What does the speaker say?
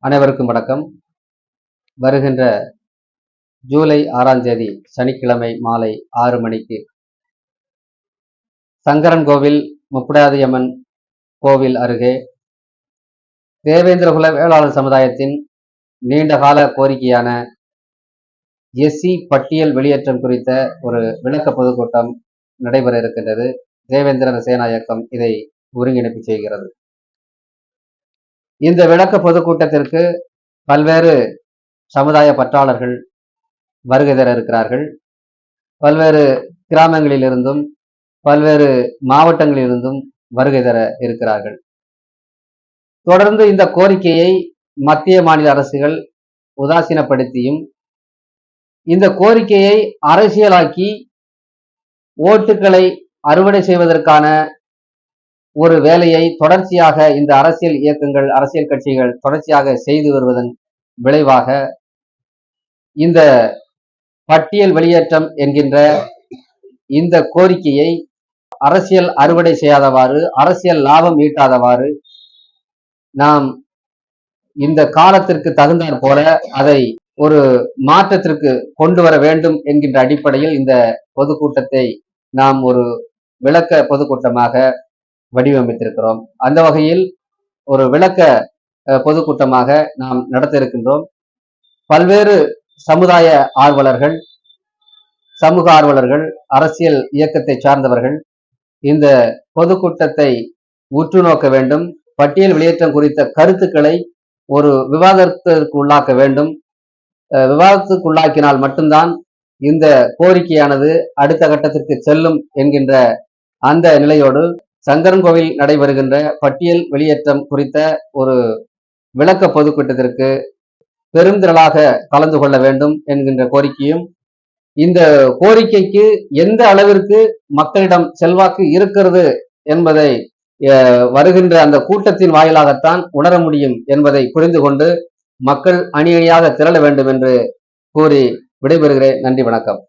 அனைவருக்கும் வணக்கம். வருகின்ற ஜூலை 6ஆம் தேதி சனிக்கிழமை மாலை 6 மணிக்கு சங்கரன்கோவில் முப்புடாதியம்மன் கோவில் அருகே தேவேந்திரகுல வேளாளர் சமுதாயத்தின் நீண்டகால கோரிக்கையான எஸ்சி பட்டியல் வெளியேற்றம் குறித்த ஒரு விளக்க பொதுக்கூட்டம் நடைபெற இருக்கின்றது. தேவேந்திர சேனா இயக்கம் இதை ஒருங்கிணைப்பு செய்கிறது. இந்த விளக்க பொதுக்கூட்டத்திற்கு பல்வேறு சமுதாய பற்றாளர்கள் வருகை தர இருக்கிறார்கள். பல்வேறு கிராமங்களிலிருந்தும் பல்வேறு மாவட்டங்களிலிருந்தும் வருகை தர இருக்கிறார்கள். தொடர்ந்து இந்த கோரிக்கையை மத்திய மாநில அரசுகள் உதாசீனப்படுத்தியும் இந்த கோரிக்கையை அரசியலாக்கி ஓட்டுகளை அறுவடை செய்வதற்கான ஒரு வேலையை தொடர்ச்சியாக இந்த அரசியல் இயக்கங்கள், அரசியல் கட்சிகள் தொடர்ச்சியாக செய்து வருவதன் விளைவாக இந்த பட்டியல் வெளியேற்றம் என்கின்ற இந்த கோரிக்கையை அரசியல் அறுவடை செய்யாதவாறு, அரசியல் லாபம் ஈட்டாதவாறு நாம் இந்த காலத்திற்கு தகுந்தாற் போல அதை ஒரு மாற்றத்திற்கு கொண்டு வர வேண்டும் என்கின்ற அடிப்படையில் இந்த பொதுக்கூட்டத்தை நாம் ஒரு விளக்க பொதுக்கூட்டமாக வடிவமைத்திருக்கிறோம். அந்த வகையில் ஒரு விளக்க பொதுக்கூட்டமாக நாம் நடத்த இருக்கின்றோம். பல்வேறு சமுதாய ஆர்வலர்கள், சமூக ஆர்வலர்கள், அரசியல் இயக்கத்தை சார்ந்தவர்கள் இந்த பொதுக்கூட்டத்தை உற்று நோக்க வேண்டும். பட்டியல் வெளியேற்றம் குறித்த கருத்துக்களை ஒரு விவாதத்திற்கு உள்ளாக்க வேண்டும். விவாதத்துக்கு உள்ளாக்கினால் மட்டும்தான் இந்த கோரிக்கையானது அடுத்த கட்டத்திற்கு செல்லும் என்கின்ற அந்த நிலையோடு சங்கரன்கோவில் நடைபெறுகின்ற பட்டியல் வெளியேற்றம் குறித்த ஒரு விளக்க பொதுக்கூட்டத்திற்கு பெருந்திரளாக கலந்து கொள்ள வேண்டும் என்கின்ற கோரிக்கையும், இந்த கோரிக்கைக்கு எந்த அளவிற்கு மக்களிடம் செல்வாக்கு இருக்கிறது என்பதை வருகின்ற அந்த கூட்டத்தின் வாயிலாகத்தான் உணர முடியும் என்பதை புரிந்து கொண்டு மக்கள் அணி அணியாக திரள வேண்டும் என்று கூறி விடைபெறுகிறேன். நன்றி, வணக்கம்.